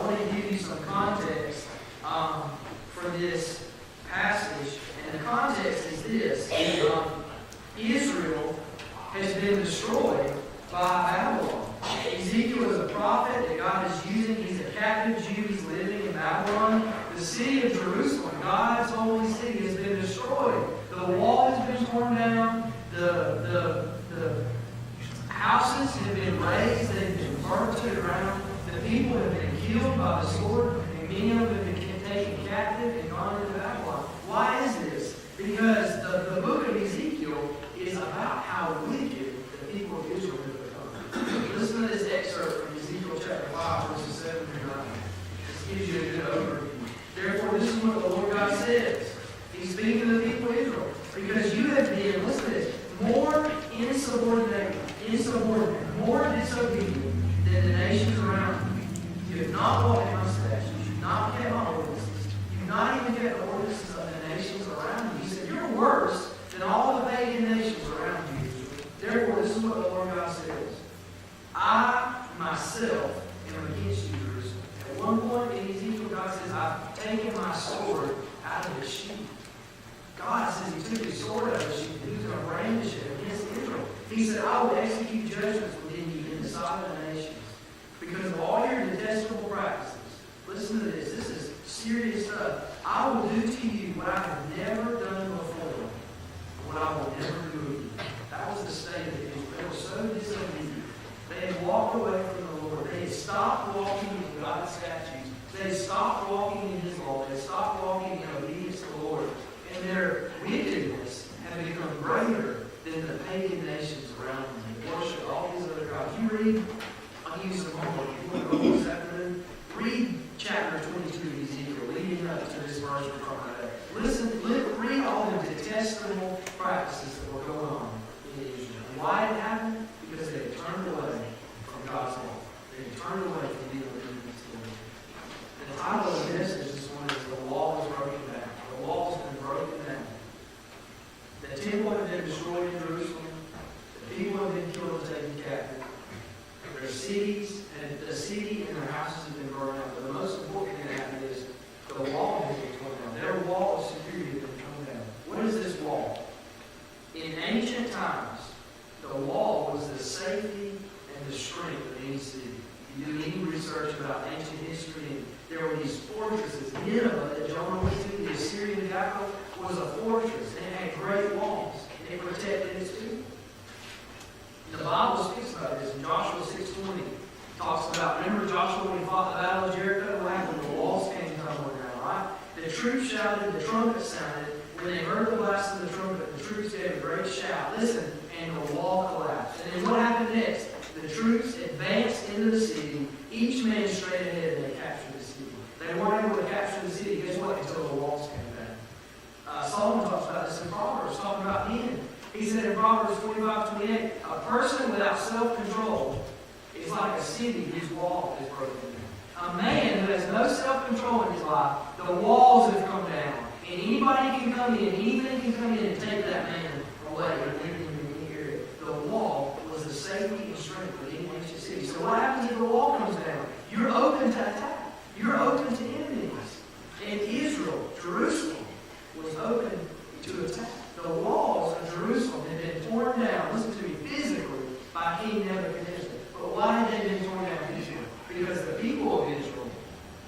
want to give you some context for this passage. And the context is this. Israel has been destroyed by Babylon. Ezekiel is a prophet that God is using. He's a captive Jew. He's living in Babylon. The city of Jerusalem, God's holy city, has been destroyed. The wall has been torn down. The houses have been razed. They've been burnt to the ground. The people have been killed by the sword. And many of them have been taken captive and gone into Babylon. Why is this? Because the book of Ezekiel is about how wicked the people of Israel have become. Listen to this excerpt from Ezekiel chapter 5, verses 7 through 9. This gives you a good overview. Therefore, this is what the Lord God says. He's speaking to the people of Israel. Because you have been, listen to this, more insubordinate, more disobedient than the nations around you. You have not walked in my statutes. You have not kept my ordinances. You have not even kept the ordinances of the nations around you. He said, you're worse than all the pagan nations around you. Therefore, this is what the Lord God says. I, myself, am against you, Jerusalem. At one point in Ezekiel, God says, I've taken my sword out of the sheath. God says he took his sword out of the sheath and he was going to brandish it against Israel. He said, I will execute judgments within you in the sight of the nations because of all your detestable practices. Listen to this. This is serious stuff. I will do to you what I have never done before, what I will never do again. That was the state of Israel. They were so disobedient. They had walked away from the Lord. They had stopped walking in God's statutes. They had stopped walking in his law. They had stopped walking in obedience to the Lord. And their wickedness had become greater than the pagan nations around them. They worship all these other gods. You read, I'll use some homework. If you want to go this afternoon, read chapter 22 of Ezekiel, leading up to this verse we're talking about. Read all the detestable practices that were going on in Israel. And why it happened? Because they had turned away from God's law. They had turned away from being obedient to the Lord. The title of the message this morning is The Wall is Broken Down. The wall has been broken down. The temple had been destroyed in Jerusalem. The people have been killed and taken captive. Their cities and the city and their houses have been burned out. But the most important thing that happened is the wall has been torn down. Their wall of security has been torn down. What is this wall? In ancient times, the wall was the safety and the strength of any city. You do any research about ancient history, and there were these fortresses. Nineveh that Jonah went to, the Assyrian capital, was a fortress. And it had great walls. And it protected its people. The Bible speaks about this in Joshua 6:20. Talks about, remember Joshua when he fought the battle of Jericho? What happened? The walls came tumbling down, right? The troops shouted, the trumpet sounded. When they heard the blast of the trumpet, the troops gave a great shout. Listen, and the wall collapsed. And then what happened next? The troops advanced into the city, each man straight ahead, and they captured the city. They weren't able to capture the city, guess what? Until the walls came down. Solomon talks about this in Proverbs, talking about men. He said in Proverbs 25:28, a person without self-control is like a city whose wall is broken down. A man who has no self-control in his life, the walls have come down. And anybody can come in, anything can come in and take that man away and leave him in any area. The wall was the safety and strength of any ancient city. So what happens if the wall comes down? You're open to attack. You're open to enemies. And Israel, Jerusalem, was open to attack. The walls of Jerusalem had been torn down, listen to me, physically by King Nebuchadnezzar. But why had they been torn down physically? Because the people of Israel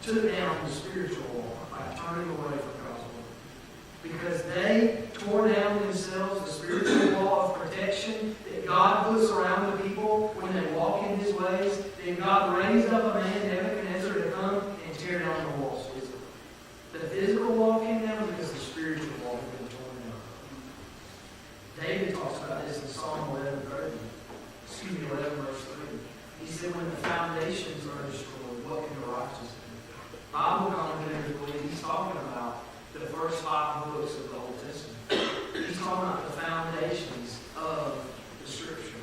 took down the spiritual wall by turning away from God's word. Because they tore down themselves the spiritual wall of protection that God puts around the people when they walk in his ways. Then God raised up a man, Nebuchadnezzar, to come and tear down the walls physically. The physical wall came down because the spiritual wall had been torn down. David talks about this in Psalm 11 verse 3. He said, when the foundations are destroyed, what can the righteous do? Bible commentators believe he's talking about the first 5 books of the Old Testament. He's talking about the foundations of the Scripture.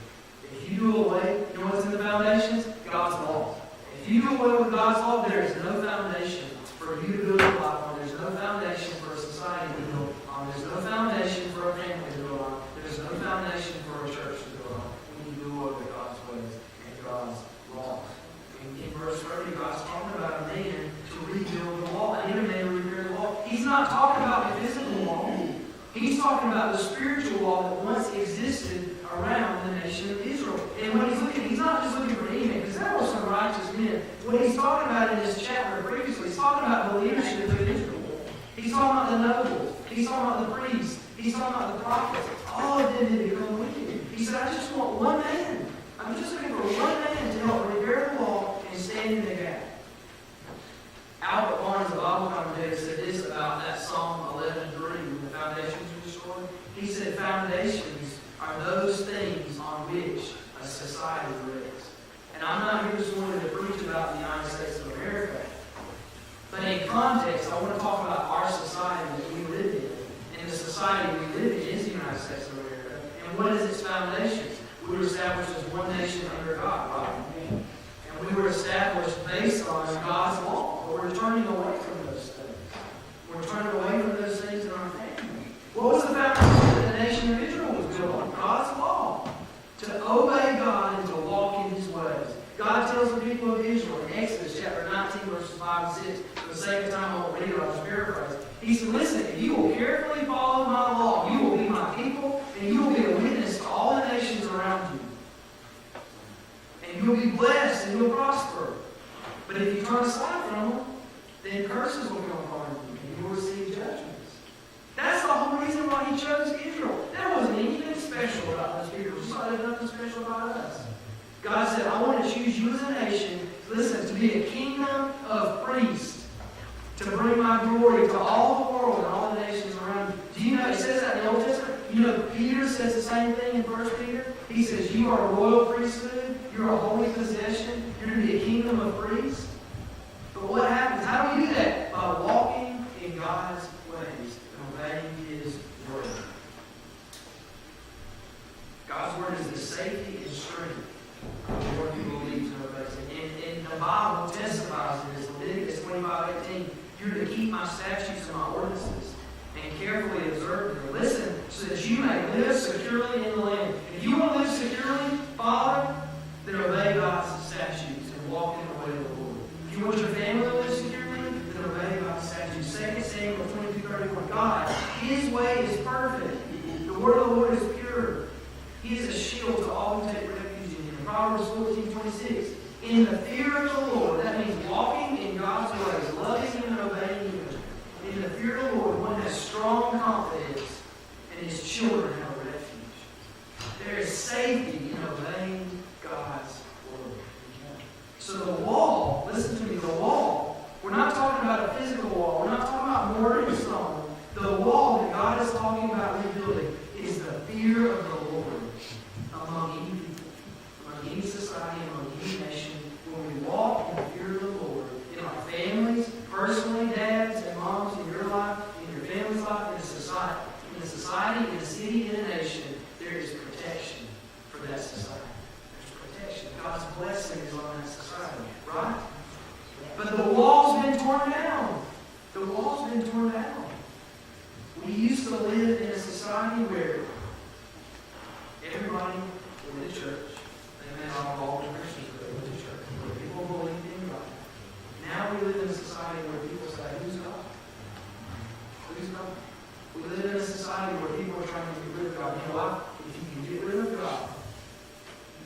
If you do away, you know what's in the foundations? God's law. If you do away with God's law, there is no foundation for you to build a life on. There's no foundation for a society to build on. There's no foundation for a family to build on. There's no foundation for a church to build on. When you do away with God's ways and God's laws. In verse 30, God's talking about a man talking about the spiritual law that once existed around the nation of Israel. And when he's looking, he's not just looking for any man, because there were some righteous men. What he's talking about in this chapter previously, he's talking about the leadership of Israel. He's talking about the nobles. He's talking about the priests. He's talking about the prophets. All of them had become wicked. He said, I just want one man. I'm just looking for one man to help repair the law and stand in the gap. Albert Barnes, the Bible commentator, said this about that Psalm 11:3, when the foundations are destroyed. He said, foundations are those things on which a society rests. And I'm not here this morning to preach about the United States of America. But in context, I want to talk about our society that we live in. And the society we live in is the United States of America. And what is its foundations? We were established as one nation under God, right? And we were established based on God's law. But we're turning away from those things. We're turning away from those things in our family. What was the foundation that the nation of Israel was built on? God's law. To obey God and to walk in His ways. God tells the people of Israel in Exodus chapter 19, verses 5 and 6. For the sake of time, I won't read it, I'll just paraphrase. He said, listen, if you will carefully follow my law, you will be my people, and you will be a witness to all the nations around you. And you'll be blessed and you'll prosper. But if you turn aside from them, then curses will come upon you, and you will receive judgments. That's the whole reason why He chose Israel. There wasn't anything special about those people. Just like there's nothing special about us. God said, I want to choose you as a nation, listen, to be a kingdom of priests, to bring my glory to all the world and all the nations around you. Do you know, it says that in the Old Testament? You know, Peter says the same thing in 1 Peter. He says, you are a royal priesthood, you're a holy possession, you're to be a kingdom of priests. But what happens? How do we do that? By walking in God's ways and obeying His word. God's word is the safety and strength of the one who believes and obeys it. And the Bible testifies in this. Leviticus 25:18, you're to keep my statutes and my ordinances and carefully observe them. Listen, so that you may live securely in the land. If you want to live securely, Father, then obey God's statutes and walk in the way of the Lord. If you want your family to live securely, then obey God's statutes. 2 Samuel 22:31, God, His way is perfect. The word of the Lord is pure. He is a shield to all who take refuge in Him. Proverbs 14:26, in the fear of the Lord, that means walking in God's ways, loving Him and obeying Him. In the fear of the Lord, one has strong confidence, and his children have a refuge. There is safety in obeying God's word. So the wall, listen to me, the wall, we're not talking about a physical wall. We're not talking about mortar and stone. The wall that God is talking about rebuilding is the fear of the Lord among any people, among any society, among any nation. When we walk in the fear of the Lord, in our families, personally, dads and moms, in your life, in your family's life, in the society, in the city, in the nation, there is protection for that society. There's protection. God's blessing is on that society, right? But the wall's been torn down. The wall's been torn down. We used to live in a society where everybody went to church. They may not all be Christians, but they went to church. Where people believed in God. Now we live in a society where people say, who's God? Who's God? We live in a society where people are trying to get rid of God. You know why? If you can get rid of God,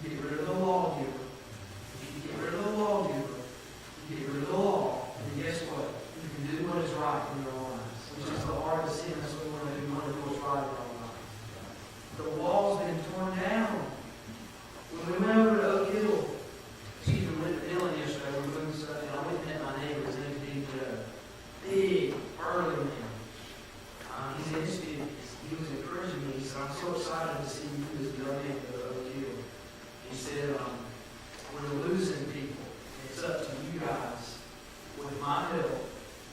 you get rid of the lawgiver. If you get rid of the lawgiver, you get rid of the law. And guess what? You can do what is right in your lives. Which is the heart of sin. That's what we want to do. We want to do what's right in our lives. The wall's been torn down. When we went over to Oak Hill, we went to Dillon yesterday, we were moving stuff, and I went and met my neighbor. His name's Dean Joe. Big, burly man. He's in his 50s. He was encouraging me. He said, I'm so excited to see you as a young man go to Oak Hill. He said, we're losing people. And it's up to you guys, with my help,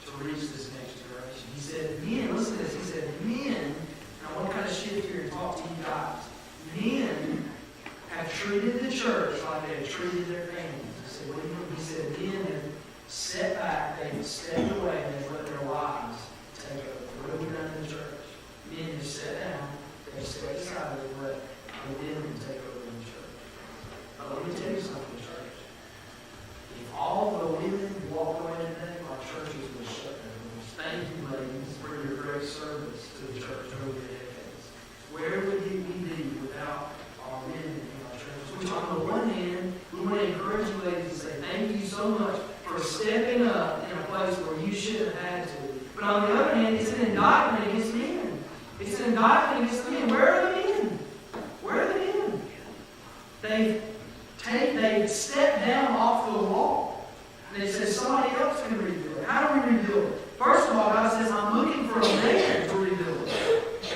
to reach this next generation. He said, men, listen to this. He said, men, and I want to kind of shift here and talk to you guys. Men have treated the church like they have treated their families. I said, what do you mean? He said, men have set back, they've stepped away, and they've let their wives take over. What have we done in the church? Men have sat down, they've stepped aside, they've let the women take over in the church. Now, let me tell you something, church. If all the women walked away today, our churches would shut their doors. Thank you, ladies, for your great service to the church over the decades. shouldn't have had to. But on the other hand, it's an indictment against men. It's an indictment against the men. Where are the men? Where are the men? They've stepped down off the wall. And it says somebody else can rebuild it. How do we rebuild it? First of all, God says, I'm looking for a man to rebuild it.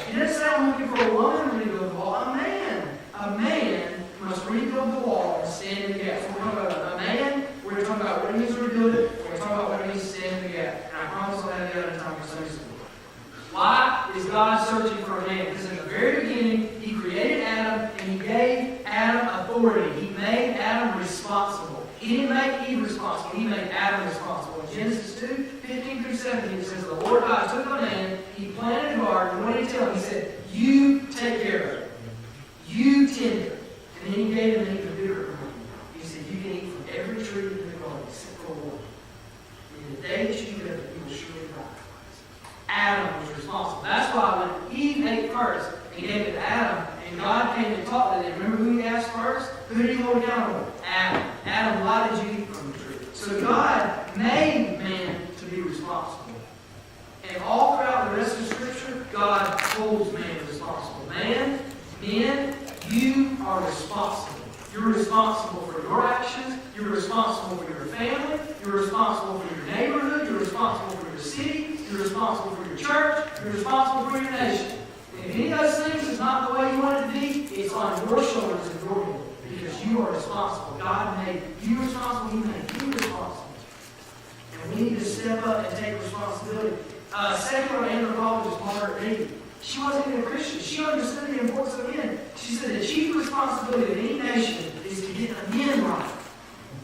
He doesn't say I'm looking for a woman to rebuild the wall. A man must rebuild the wall and stand in the gap. So we're talking about a man, we're going to talk about what it means to rebuild it, we're going to talk about what it means to stand in the gap. And I promise I'll have the other time for Sunday school. Why is God searching for a man? Because in the very beginning, He created Adam and He gave Adam authority. He made Adam responsible. He didn't make Eve responsible. He made Adam responsible. In Genesis 2, 15 through 17, it says, the Lord God took a man, He planted a garden, and what did He tell him? He said, you take care of it. You tend it. And then He gave him an even bigger command. He said, you can eat from every tree in the garden except for one. And the day that you eat of it, you will surely die. Adam was responsible. That's why when Eve ate first, He gave it to Adam, and God came and talked to them. Remember who He asked first? Who did He hold accountable? Adam. Adam, why did you eat from the tree? So God made man to be responsible. And all throughout the rest of Scripture, God holds man responsible. Men, you are responsible. You're responsible for your actions. You're responsible for your family. You're responsible for your neighborhood. You're responsible for your city. You're responsible for your church. You're responsible for your nation. And if any of those things is not the way you want it to be, it's on your shoulders and your head. Because you are responsible. God made you responsible. He made you responsible. And we need to step up and take responsibility. Secular anthropologist Margaret Mead, she wasn't even a Christian. She understood the importance of men. She said the chief responsibility of any nation is to get the men right.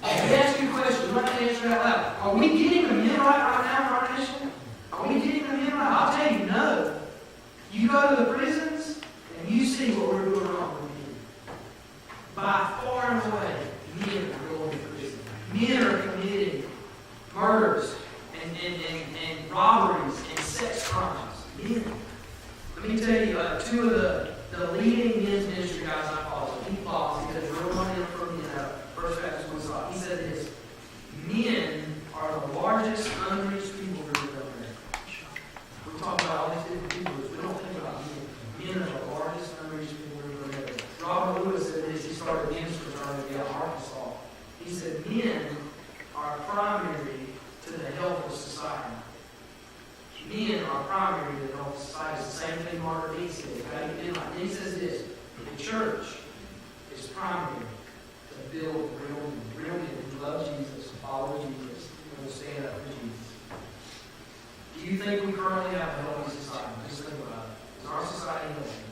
If we ask you a question, you have to answer that loud. Are we getting the men right now in our nation? Are we getting the men right? I'll tell you, no. You go to the prisons and you see what we're doing wrong with men. By far and away, men are going to prison. Men are committing murders and robberies and sex crimes. Men. Let me tell you, two of the leading men's ministry guys I follow. He follows, he does real money from First Baptist Woodstock. He said this: men are the largest unreached people group in America. We talk about all these different people groups. We don't think about men. Men are the largest unreached people group in America. Robert Lewis said this. He started a ministry out in Arkansas. He said men are primary to the health of society. Men are primary to the health of society. It's the same thing Margaret Mead said. And he says this: the church is primary to build real men who love Jesus, follow Jesus, and will stand up for Jesus. Do you think we currently have a healthy society? Just think about it. Is our society healthy?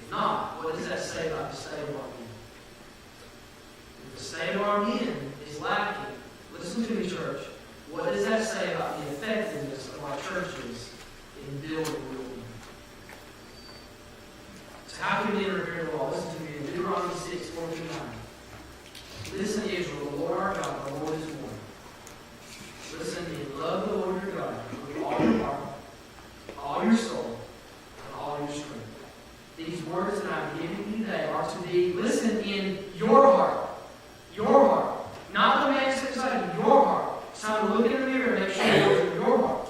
If not, what does that say about the state of our men? If the state of our men is lacking, listen to me, church. What does that say about the effectiveness of our churches in building real men? So how can men repair the law? Listen to me in Deuteronomy 6, 4-9. Listen, Israel, the Lord our God, the Lord is one. Listen to me, love the Lord your God with all your heart, all your soul, and all your strength. These words that I'm giving you today are to be, listen, in your heart. Your heart. Not the man sitting beside you, your heart. It's time to look in the mirror and make sure those are your heart.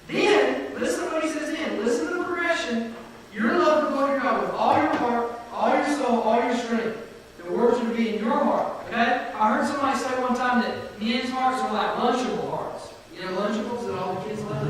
Then, listen to what he says then. Listen to the progression. You're to love the Lord your God with all your heart, all your soul, all your strength. The words are to be in your heart. Okay? I heard somebody say one time that men's hearts are like Lunchable hearts. You know Lunchables that all the kids love?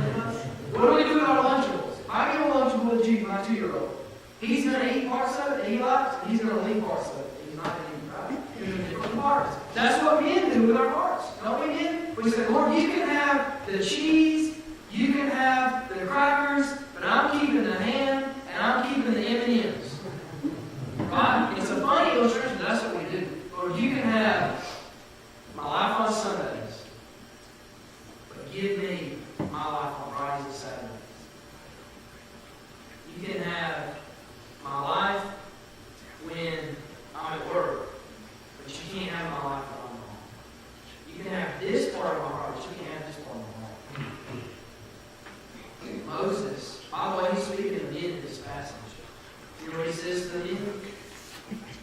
What do we do with our Lunchables? If I give a Lunchable to G, my 2-year-old, he's going to eat parts of it that he likes, and he's going to leave parts of it that he's not going to eat, right? He's going to different parts. That's what men do with our hearts. Don't we, men? We say, Lord, you can have the cheese, you can have the crackers, but I'm keeping the ham, and I'm keeping the M&Ms. Right? It's a funny illustration, but that's what we do. Lord, you can have my life on Sundays, but give me my life on Fridays and Saturdays. You can have my life when I'm at work, but you can't have my life when I'm home. You can have this part of my heart, but you can't have this part of my heart. Moses, by the way, he's speaking to men in this passage. You know what he says to the men?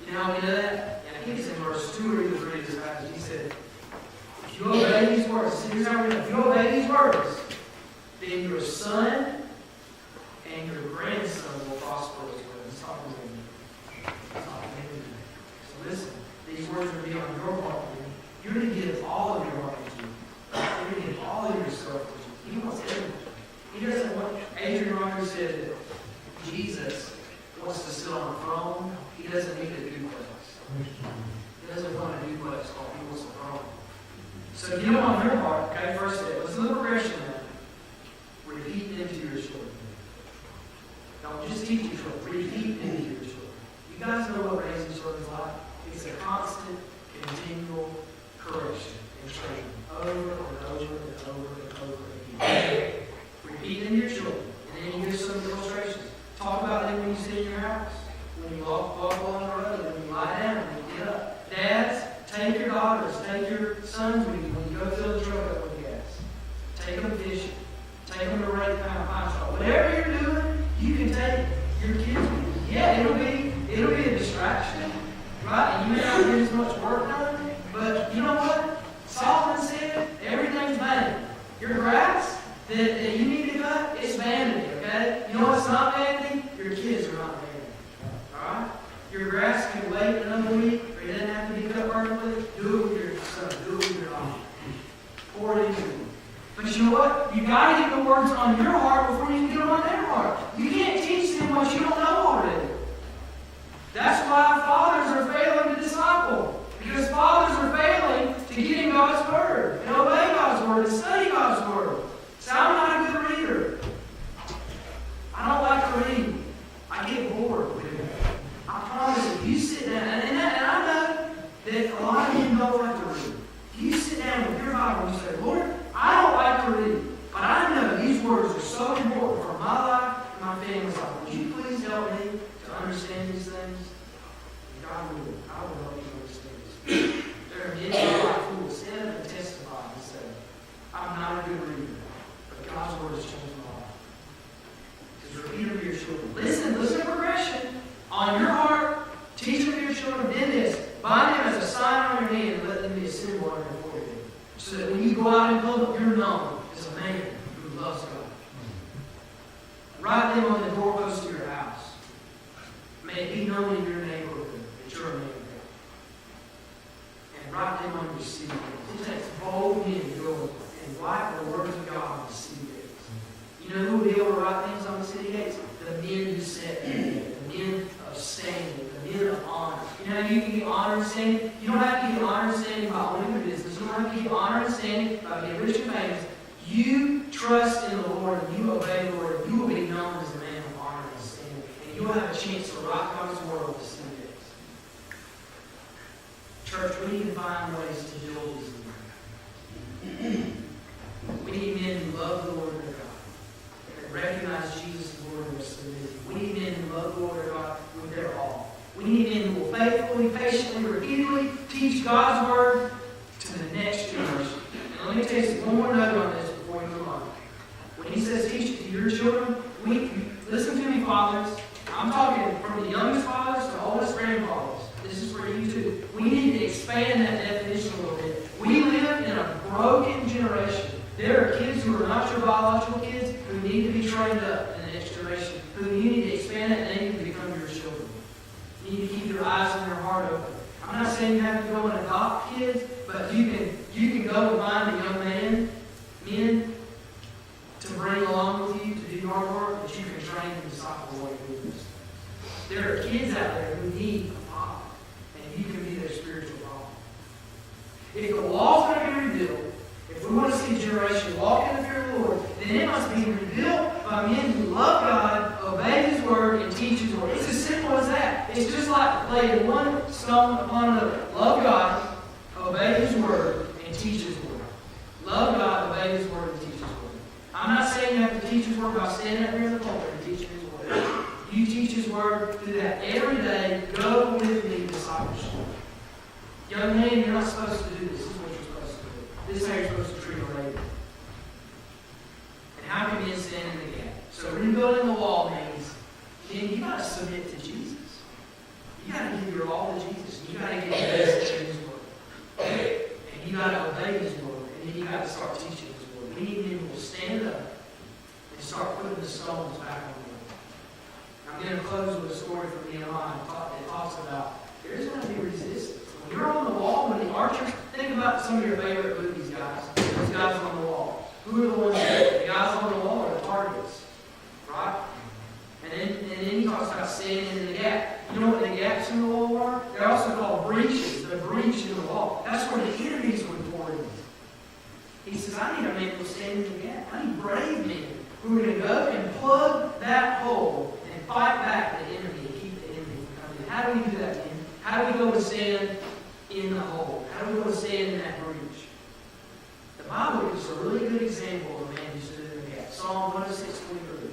You know how we know that? Yeah, I think it's in verse 2 or even 3 of this passage. He said, If you obey these words, here's how we know. If you obey these words, then your son and your grandson will prosper as well. It's not going to be. It's not going to be. So listen, these words will be on your heart. You're going to give all of your heart to Jesus. You're going to give all of yourself to Jesus. He wants everything. He doesn't want. Adrian Rogers said that Jesus wants to sit on a throne. He doesn't need a duplex. He doesn't want a duplex called. He wants a throne. So get them on your heart. Okay, first step. Let's do the progression now. Repeat them to your children. Don't just teach your children. Repeat them to your children. You guys know what raising children is like? It's a constant, continual correction and training. Over and over and over and over again. Repeat them to your children. And then you give some illustrations. Talk about them when you sit in your house. When you walk along the road. When you lie down. When you get up. Dads, take your daughters. Take your sons with you when you go fill the truck up with gas. Take them fishing. Take them to rate kind of pine straw. Whatever you're doing, you can take your kids with you. Yeah, it'll be a distraction, right? And you may not get as much work done, but you know what? Solomon said everything's vanity. Your grass that you need to cut, it's vanity, okay? You know what's not vanity? Your kids are not vanity. Alright? Your grass can wait another week, or it doesn't have to be cut perfectly. Do it with your son, do it with your daughter. Pour it into them. But you know what? You've got to get the words on your heart before you can get them on their heart. You can't teach them what you don't know already. That's why fathers are failing to disciple. Because fathers are failing to get in God's Word and obey God's Word and study God's Word. So I'm not a good reader. I don't like to read. I get bored with it. I promise you, you sit down, and I know that a lot of you don't like to read. You sit down with your Bible and you say, Lord, I don't like to read, but I know these words are so important for my life and my family's life. Would you please help me to understand these things? And God will. I will help you understand these things. There are many who will stand up and testify and say, I'm not a good reader, but God's Word has changed my life. Because repeat them to your children. Listen to progression. On your heart, teach them to your children. Then this. Bind them as a sign on your hand and let them be a symbol on your forehead. So that when you go out in public, you're known as a man who loves God. Write them on the doorpost of your house. May it be known in your neighborhood that you're a man of God. And write them on your city gates. It takes bold men to go and write the words of God on the city gates. You know who will be able to write things on the city gates? The men who set the men of standing, the men of honor. You know how you can get honor and standing? You don't have to get honor and standing by owning your business. You don't have to get honor and standing by being rich and famous. You trust in the Lord and you obey the Lord. You will be known as a man of honor and standing. And you will have a chance to rock God's world to see this. Church, we need to find ways to build these men. We need men who love the Lord their God, that recognize Jesus as Lord and submit. We need men who love the Lord their God with their all. We need men who will faithfully, patiently, repeatedly teach God's Word to the next generation. And let me tell you one more note on this before we move on. When he says teach it to your children, listen to me, fathers. I'm talking from the youngest fathers to oldest grandfathers. This is for you too. We need to expand that definition a little bit. We live in a broken generation. There are kids who are not your biological kids who need to be trained up in the next generation, who you need to expand it and they need to become your children. You need to keep your eyes and your heart open. I'm not saying you have to go and adopt kids, but you can go and find a young men to bring along with you to do your work that you can train and disciple the way to do this. There are kids out there who need a father, and you can be their spiritual father. If the wall's going to be rebuilt, if we want to see a generation walk in the fear of the Lord, then it must be rebuilt by men who love God, obey His Word, and teach His Word. It's as simple as that. It's just like laying one stone upon another. Love God, obey His Word, and teach His Word. Love God, obey His Word, and teach His Word. I'm not saying you have to teach His Word by standing up here in the pulpit and teaching His Word. You teach His Word through that every day. Go with me, discipleship. Young man, you're not supposed to do this. This is what you're supposed to do. This is how you're supposed to treat a lady. And how can men stand in the gap? So rebuilding the wall means, then you got to submit to Jesus. You got to give your all to Jesus. You got to get the best in His Word. And you got to obey His Word. about some of your favorite movies, guys? Those guys on the wall. Who are the ones that, the guys on the wall are the targets, right? And then he talks about standing in the gap. You know what the gaps in the wall are? They're also called breaches. The breach in the wall. That's where the enemies would pour in. He says, I need a man who stand in the gap. I need brave men who are going to go and plug that hole and fight back the enemy and keep the enemy from coming in. How do we do that, man? How do we go and stand in the hole? How do we go and stand in that breach? The Bible gives a really good example of a man who stood in the gap. Psalm 106:23.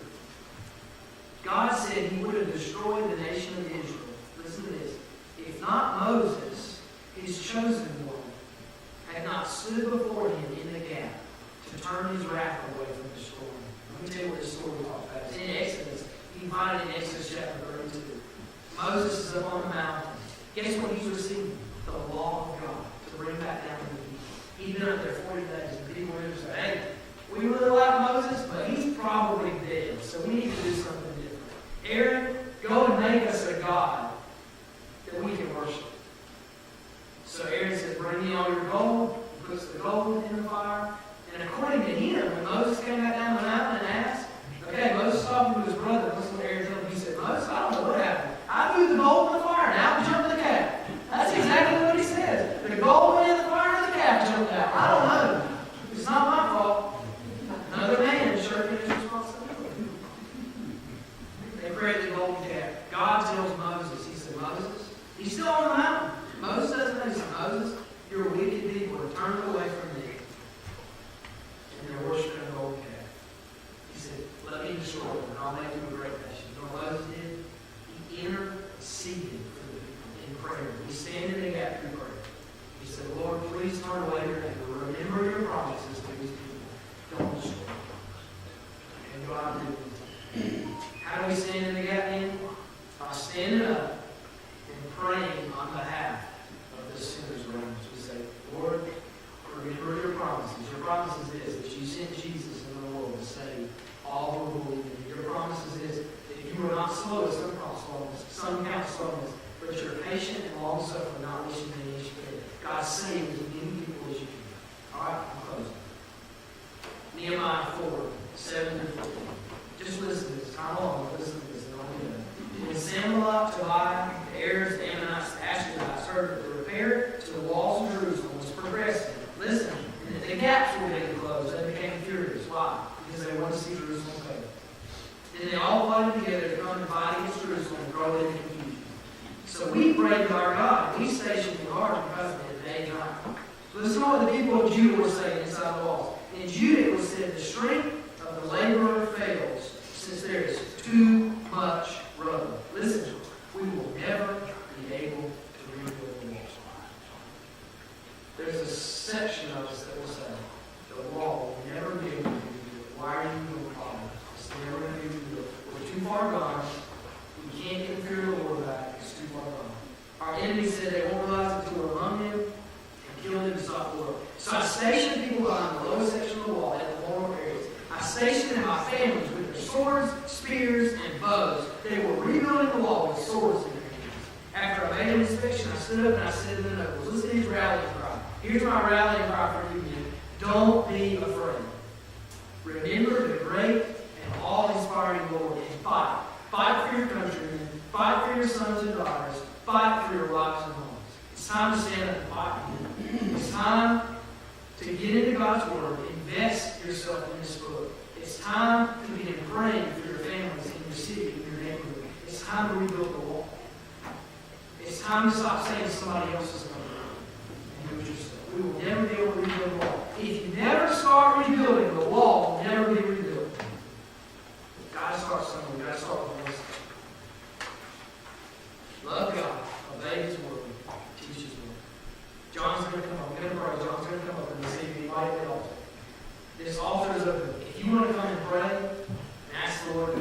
God said He would have destroyed the nation of Israel. Listen to this. If not Moses, His chosen one, had not stood before Him in the gap to turn His wrath away from destroying. Let me tell you what this story talks about. It's in Exodus. You can find it in Exodus chapter 32. Moses is up on the mountain. Guess what he's receiving? The law of God to bring back down to the people. He's been up there 40 days, and people are just saying, hey, we really like Moses, but he's probably dead, so we need to do something different. Aaron, go and make us a God that we can worship. So Aaron says, bring me all your gold. He puts the gold in the fire. And according to him, when Moses came back down the mountain and asked, okay, Moses talked to his brother. Listen to what Aaron told him. He said, Moses, I don't know what happened. I threw the gold in the fire, and out jumped the calf. That's exactly what he says. The gold went in the fire, and the calf jumped out. I don't know. It's not my fault. Another man shirking his responsibility. They created the golden calf. God tells Moses, He said, Moses, he's still on the mountain. Moses doesn't know. He said, Moses, your wicked people have turned away from me, and they're worshiping a golden calf. He said, let me destroy them, and I'll make them a great nation. You know what Moses did? He interceded for the people in prayer. He stand in the gap through prayer. He said, Lord, please turn away your anger. Remember your promises to these people. Don't destroy them. And God did. How do we stand in the gap then? By standing up and praying on behalf of the sinners around us. We say, Lord, remember your promises. Your promise is this, that you sent Jesus in the world to save all who believe in you. Your promise is this, that you are not slow as some count slowness, but you're patient and long-suffering, not wishing any should perish. God save as many people as you can. All right, I'm closing. Nehemiah 4:7-14. Just listen to this. It's kind of long, but listen to this. And I'll do that. When Sanballat, Tobiah, the heirs, the Ammonites, the Ashkenaz heard that the repair to the walls of Jerusalem was progressing, listen, and that the gaps were being closed, they became furious. Why? Because they wanted to see Jerusalem fail. Then they all plotted together to come and fight against Jerusalem and throw it into confusion. So we prayed to our God. We stationed the guard because of it day and night. So listen to what the people of Judah were saying inside the walls. In Judah it was said, the strength of the laborer fails, since there is too much rubble. Listen, we will never be able to rebuild the walls. There's a section of us that will say, the wall will never be able to be rebuilt. Why are you doing problem? It's never going to be rebuilt. We're too far gone. We can't get the fear of the Lord back. It's too far gone. Our enemies said they won't realize it until we're among them and kill them and stop the work. So I stationed people behind the lowest section of the wall at the lower areas. I stationed them my families with their swords, spears, and bows. They were rebuilding the wall with swords in their hands. After I made an inspection, I stood up and I said to the nobles, listen to his rallying cry. Here's my rallying cry for you men. Don't be afraid. Remember the great and all-inspiring Lord and fight. Fight for your countrymen. Fight for your sons and daughters. Fight for your wives and homes. It's time to stand up and fight. It's time to get into God's Word. Invest yourself in this book. It's time to begin praying for your families in your city, in your neighborhood. It's time to rebuild the wall. It's time to stop saying somebody else is going to do it and do it yourself. We will never be able to rebuild the wall. If you never start rebuilding, the wall will never be rebuilt. We've got to start somewhere. We've got to start with this. Love God. Obey His Word. Teach His Word. John's going to come up. We're going to pray. John's going to come up and receive you right at the altar. This altar is open. If you want to come and pray and ask the Lord to